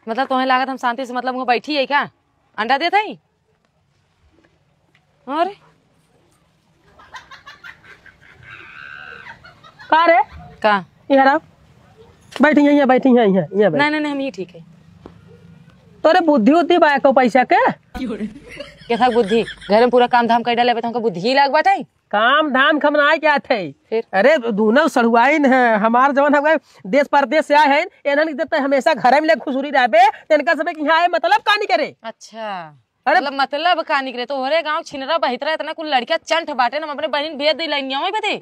मतलब तुम्हें लागत हम शांति से मतलब वो बैठी है क्या? अंडा देता ही? अरे का रे का यार बैठी है यहाँ बैठी है यहाँ नहीं नहीं हम ये ठीक है। तोरे बुद्धि उद्धि बाया को पैसा के क्या था बुद्धि? घर में पूरा काम धाम कर डाले तुमको बुद्धि ही लग बात है। काम धाम खमनाए क्या थे फिर अरे दोनों सड़ुआइन है हमार जवन है देश परदेश से आए हैं एनन देते हमेशा घर में ले खुशूरी रहबे तनका सब यहाँ आए मतलब का नहीं करे। अच्छा अरे मतलब का निकले तो होरे गांव छिनरा बहितरा इतना कुल लड़कियां चंट बाटे ना अपने बहन भेज दी लाइनिया में बते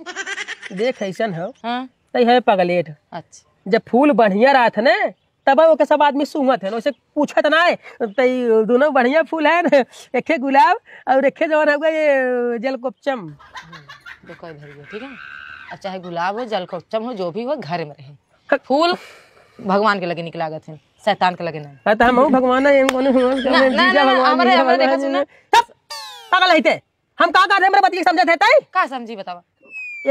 देख ऐसन हो हां तई है पगलेट। अच्छा जब फूल बढ़िया रहत ने तब ओके सब आदमी सूंघत है वैसे पूछत ना तई दोनों बढ़िया फूल है न एके गुलाब और एके जवन है ये जलकोपचम तो कोई धरिए ठीक है। और चाहे गुलाब हो जलकोपचम हो जो भी हो घर में रहे फूल भगवान के लगे निकलागत है शैतान के लगे नहीं। त हम भगवान है कोने जीजा भगवान हमरे हमरे देखा सुन पागल है हम का कर हमरे बतिया समझत है तई का समझी बतावा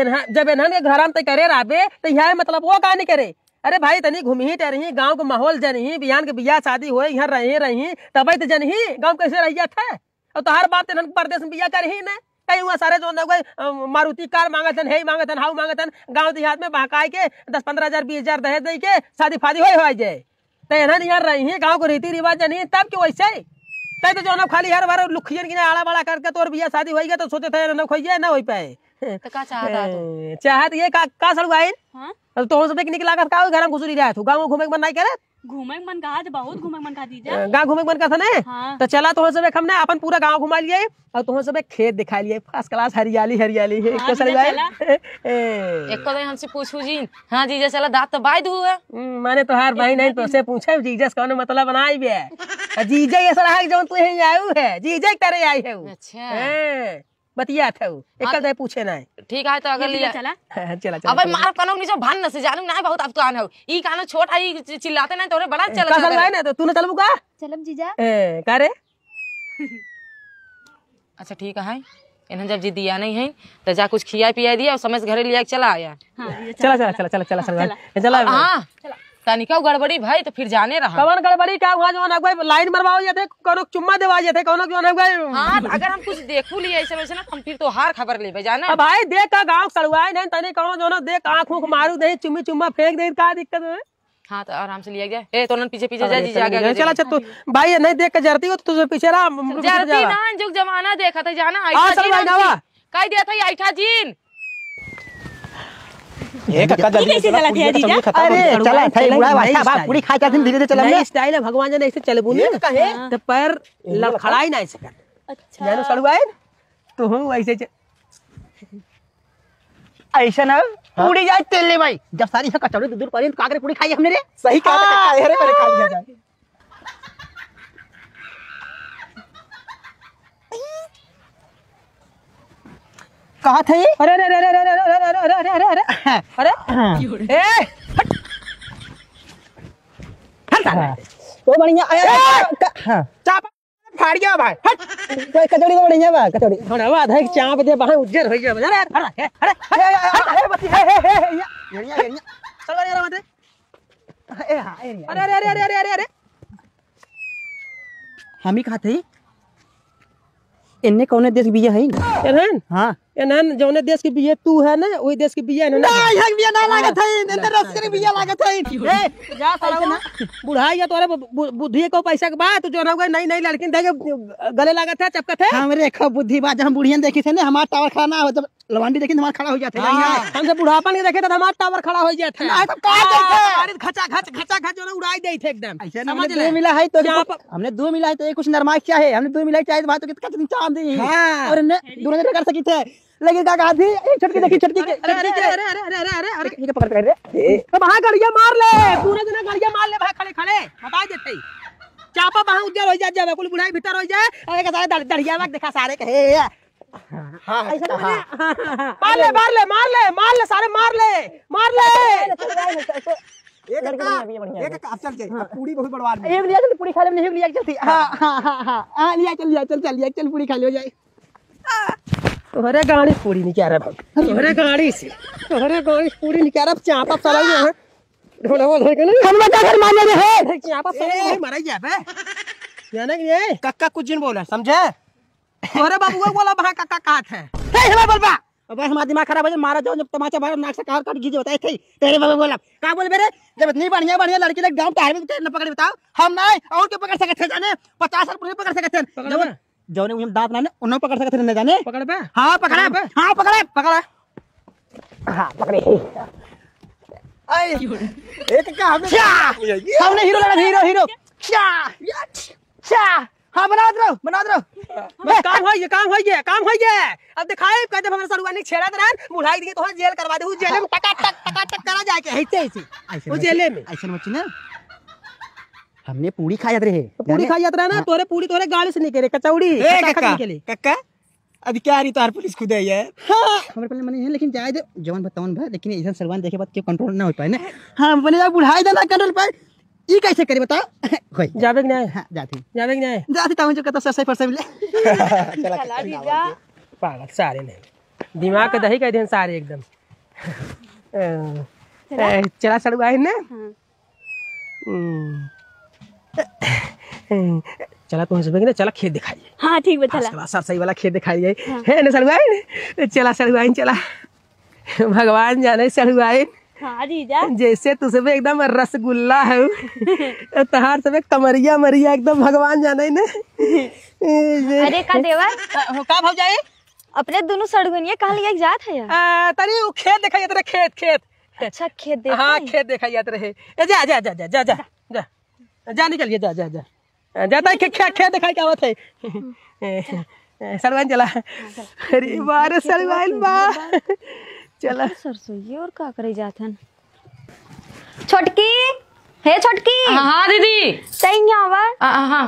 एनहा जब एनहन के घर में तय करे रहबे तो यहाँ मतलब वो का नहीं करे। अरे भाई तनी घूमी टहरही गांव के माहौल जनही बिहान के बियाह शादी होए यहाँ रही तब तो जनही गांव कैसे रह जाता है और तोहार बाप तेन परदेश में बियाह करही न कहीं हुआ सारे जो मारुति कार मांगत है मांगत है हाउ मांगत है गाँव देहात में बहकाए के 10-15,000 20,000 दहेज दे के शादी फादी हो जाए तो एनहन यहाँ रही गाँव के रीति रिवाज जनही तब क्यों वैसे तय तो जो खाली हर बार लुखियन की आड़ा बाड़ा करके तोर बियाह शादी होएगा तो सोचे थे न खोइए ना हो पाए तो का चाहता चाहत ये का सड़ुआइन हां तो सब निक लागत का घर में घुसरी रहा तू गांव घूमे के मन नहीं करे घूमे के मन कहा बहुत घूमे के मन कहा दीजा गांव घूमे के मन करता ने हाँ। तो चला तो सब हमने अपन पूरा गांव घुमा लिए और तुम सब खेत दिखा लिए फर्स्ट क्लास हरियाली हरियाली है हाँ, एक को हमसे पूछू जी हां जीजा चला दांत तो बाय दू है माने तोहार भाई नहीं तो से पूछे जीजा कौन मतलब बनाई बे जीजा ये सलाह है जो तू यहीं आयु है जीजा के तरह आई है अच्छा बतिया था एक दे पूछे ना ठीक है तो अगर लिया चला चला चला अबे मार कनो नीचे भान न से जानू ना बहुत अब तो आन हो ई कानो छोटा ई चिल्लाते ना तोरे बड़ा चल चल भाई ना तो तूने चलबू का चलम जीजा का रे अच्छा ठीक है इन्हें जब जी दिया नहीं है तो जा कुछ खिया पिया दिया और समझ घरे लिया चला आया। चला चला चला चला चला चला चला हां तनिका गड़बड़ी भाई तो फिर जाने रहा कवन गड़बड़ी का वहां जो ना लाइन मरवाओ जाते कोनो चुम्मा देवा जाते कोनो जो ना हां अगर हम कुछ देखू लिए ऐसे वैसे ना हम फिर तो हार खबर लेबे जाना अब भाई देख का गांव सड़वाए नहीं तने कोनो जो ना देख आंख उख मारू दे चुम्मी चुम्मा फेंक दे का दिक्कत है। हां तो आराम से लिया गया ए तोरन पीछे पीछे जा जी आगे चला चल तू भाई नहीं देख के जरती हो तो तुझे पीछे रहा जरती ना जुग जमाना देखा था जाना आइठा जी कह दिया था आइठा जीन ये कक्का जल्दी कैसे चला दिया जीजा अरे चला थे बुढ़ा वास्ता बा पूरी खा जाती धीरे धीरे चला नहीं स्टाइल है भगवान जने ऐसे चलबू नहीं कहे तो पैर लड़खड़ाई नहीं सकत अच्छा जानो सड़वाए तो हूं ऐसे ऐसा ना पूरी जाए तेल ले भाई जब सारी कचौड़ी दूर पर काकरे पूरी खाई हमने रे सही कहा अरे करे खा लिया जाए कहा थे अरे अरे अरे अरे अरे अरे अरे अरे अरे अरे ए हट तो बढ़िया हां चाप फाड़ गया भाई हट कचौड़ी तो बढ़िया बा कचौड़ी होना आधा एक चाप दे बाहर उज्जर हो गया अरे अरे अरे बत्ती येरिया येरिया चलो यार मत ए हां येरिया अरे अरे अरे अरे अरे अरे हम ही कहा थे इन्ने कौन देश की बिया है एनहन हां एनहन जौने देश की बिया तू है ना वही देश की बिया ना यहाँ बिया ना लागत है इधर रस के बिया लागत है ए जा साला बुढ़ाई या तोरे बुद्धि को पैसा के बाद तू जो ना नई नई लड़की देखे गले लागत है चपकत है हमरे खो बुद्धि बा जब हम बुढ़ियन देखी थे ने हमार टावर खड़ा ना हो जब लवंडी देखी हमार खड़ा हो जाते हैं हमसे बुढ़ापन के देखे तो हमार टावर खड़ा हो जाता है ना तो का देखे हमारी खचा खच जो ना उड़ाई दे थे एकदम ऐसे ना हमने दो मिला है तो हमने दो मिला है तो ये कुछ नरमाइश क्या है हमने दो मिला चाहिए भाई तो कितना चांद दी और ने दोनों ने कर सकी थे लेकिन का कहा थी एक छटकी देखी छटकी के अरे अरे अरे अरे अरे अरे अरे ये पकड़ कर रे अब वहां गड़िया मार ले पूरे दिन गड़िया मार ले भाई खड़े खड़े बता देते चापा वहां उज्जर हो जाए जब कुल बुढ़ाई भीतर हो जाए और एक सारे दढ़िया में देखा सारे कहे हां ऐसा मार ले मार ले मार ले मार ले सारे मार ले एक आप चल के पूरी बहुत बड़वार एक लिया चल पूरी खा ले नहीं लिया चलती हां हां हां हां लिया चल पूरी खा ले जाए तोहरे गाड़ी पूरी नहीं क्या रहा भाई तोहरे गाड़ी से पूरी नहीं क्या रहा चापा चला गया है ढोला बोल है कि नहीं हम बता घर मान ले रे यहाँ पर मरा गया बे जाने कि नहीं कक्का कुछ दिन बोला समझे अरे बाबू बोला वहाँ कक्का कहाँ है बोलबा अबे हमारा दिमाग खराब है मारा जो जब तमाचा मारा नाक से काट गीजे होता है तेरे बाबा बोला का बोल मेरे जब इतनी बढ़िया लड़की लग गांव टायर में न पकड़ बताओ हम नहीं और के पकड़ सकते जाने 50 साल पुलिस पकड़ सकते हैं जो ने हम दांत ना उन्होंने पकड़ सकते न जाने पकड़ बे हां पकड़े हां पकड़े आई एक का हमने हीरो लगा हीरो हाँ बना दो काम हो गया अब दिखाए कहते हमारे सरुआनी छेड़ा रहन बुढ़ाई दिए तो जेल करवा दे जेल में टका करा जाके ऐसे वो जेल में ऐसे मत ना हमने पूरी खा जाते रहे पूरी खा जाते रहे ना तोरे पूरी तोरे गाड़ी से निकले कचौड़ी कक्का अभी क्या रही तार पुलिस खुद है यार हां हमरे पहले मने है लेकिन जाए दे जवान बतावन भाई लेकिन ऐसा सलमान देखे बात क्यों कंट्रोल ना हो पाए ना हां बने बुढ़ाई देना कंट्रोल पाए ये कैसे करे बता कोई जावे कि नहीं हां जाती ताऊ जो कहता सही पर से मिले चला जीजा पागल सारे नहीं दिमाग के दही कह देन सारे एकदम चला सड़ुआई ने चला तुम सब ना चला खेत दिखाइए हाँ ठीक है चला सर सही वाला खेत दिखाइए है ना सड़ुआई चला सड़ुआई चला भगवान जाने सड़ुआई हाँ जीजा जैसे तुझे एकदम रसगुल्ला है तहार सब कमरिया मरिया एकदम भगवान जाने ने अरे का देवर का भाव जाए अपने दोनों सड़गुनिया कहाँ लिया जात है यार तनी वो खेत दिखाइए तेरा खेत अच्छा खेत देख हाँ खेत दिखाइए तेरे जा जा जा जा जा जा जा जा निकलिए जा जा जा जाता है खेत दिखाई क्या बात है सलमान चला अरे बारे सलमान बा चला सरसोई और का करे जाथन छोटकी हे छोटकी हाँ दीदी सही आवा हाँ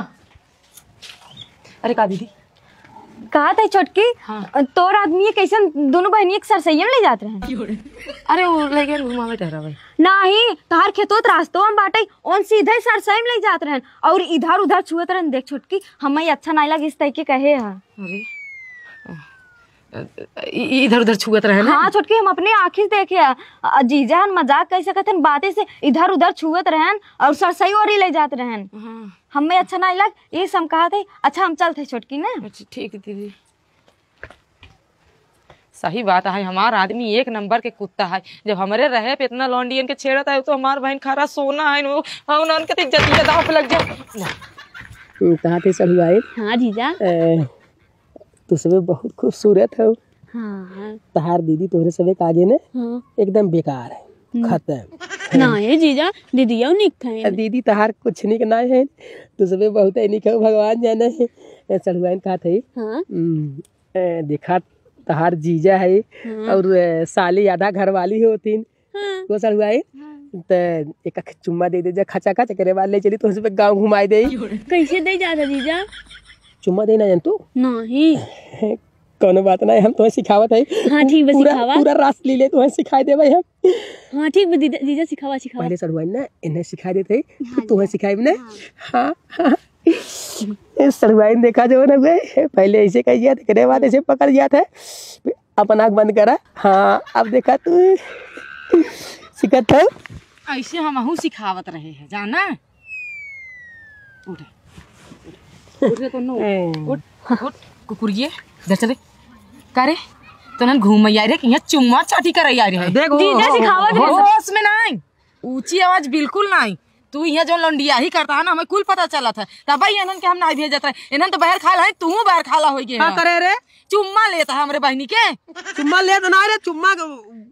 अरे का दीदी कहा था छोटकी हाँ। तोर आदमी कैसे दोनों बहनी एक सरसैया में ले जाते रहे अरे वो लेके घुमा में ठहरा भाई नहीं तहार खेतोत रास्तों में बाटे ओन सीधे सरसई में ले जाते रहन और इधर उधर छुअत रहन देख छोटकी हमें अच्छा नहीं लगे इस तरीके कहे है अरे इधर उधर छुअत रहे ना हाँ छोटकी हम अपने आँखी देखे जीजा हन मजाक कैसे कहते बातें से इधर उधर छुअत रहन और सरसई और ही ले जाते रहन हमें अच्छा नहीं लग ये सब कहा थे अच्छा हम चलते छोटकी ना अच्छा ठीक है दीदी सही बात है हमारा आदमी एक नंबर के कुत्ता है जब हमारे रहे पे इतना लौंडियन के छेड़ता है तो हमारा बहन खारा सोना है वो उनके इज्जत के दांव पे लग जाए कहाँ थे सही भाई हाँ जीजा तू सब बहुत खूबसूरत हो हाँ तहार दीदी तोहरे सबे आगे ने हाँ एकदम बेकार है खत्म ना है जीजा दीदिया निक है दीदी तहार कुछ निक ना है तू सबे बहुत है निक भगवान जाने है सलमान कहा थे हाँ देखा तहार जीजा है और साली आधा घर वाली होती वो सलवाई तो एक चुम्मा दे जा खचा खच करे वाले चली तो उसपे गांव घुमाई दे कैसे दे जाता जीजा चुम्मा देना जान तू नहीं कोनो बात नहीं हम तुम्हें सिखावत है हाँ ठीक है सिखावा पूरा रास लीले तुम्हें सिखाई दे भाई हम हाँ ठीक है जीजा सिखावा पहले सड़ुआई ना इन्हें सिखा देते तुम्हें सिखाई ना हाँ सड़ुआई देखा जो ना वे पहले ऐसे कह दिया करे बाद ऐसे पकड़ गया था अपन आँख बंद करा हाँ अब देखा तू सिखत है ऐसे हम सिखावत रहे हैं जाना उठे तो नो उठ कुकुरिए इधर चले करे तो ना घूम आई रे यहाँ चुम्मा चाटी कर आई रे देखो जीजा सिखावत है होश में नहीं ऊंची आवाज बिल्कुल नहीं तू यहाँ जो लंडिया ही करता है ना हमें कुल पता चला था तब भाई इन्हन के हम नहीं भेजत रहे इन्हन तो बाहर खा ला तू बाहर खाला हो गए क्या करे रे चुम्मा लेता है हमरे बहनी के चुम्मा ले तो ना रे चुम्मा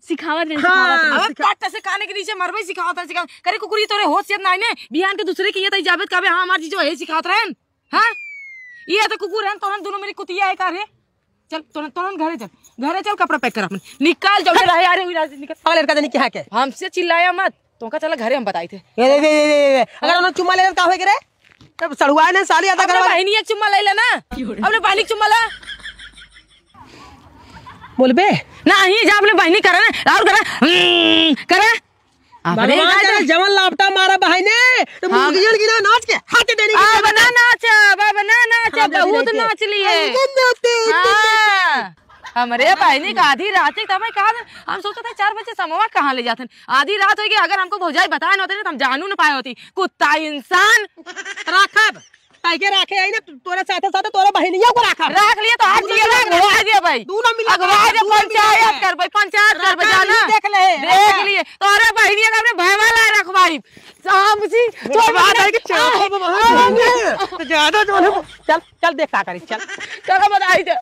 सिखावत है अब काट से काने के नीचे मरबई सिखावत है सिखा करे कुकुरी तोरे होशियत नहीं ने बिहान के दूसरे के ये तो इजाजत काबे हां हमार जी जो है सिखावत रहन हां ये तो कुकुर है तोरन दोनों मेरी कुतिया है का रे चल तोरन घरे चल कपड़ा पैक कर अपन निकाल जब रहे यार निकल अगले लड़का जाने क्या है हमसे चिल्लाया मत तो का चला घरे हम बताई थे अगर उन्होंने चुम्मा ले का हो रे तब सड़ुआ ने साली आधा घर बहनी एक चुम्मा ले लेना अपने बहनी चुम्मा ला बोल बे नहीं जा अपने बहनी करे ना और करे भगवान जवन लापटा मारा बहने तो मुर्गियों की ना नाच के हाथ देने की बना नाच बहुत नाच लिए हां हमरे बहनी का आधी रात तक तब कहा हम सोचते थे 4 बजे समोवा कहाँ ले जाते आधी रात होगी अगर हमको भौजाई बताए न होते तो हम जानू न पाए होती कुत्ता इंसान राखब टाइगे राखे आई ना तोरे साथे साथे तोरे बहनिया को राखब रख लिए तो आज ये अगवा दिए भाई तू ना मिला अगवा दे पंचायत कर भाई पंचायत कर बजाना देख लिए तोरे बहनिया का हमने भयवाला रखवाई शाम जी ज्यादा चल चल देख का करी चल चलो बताई दे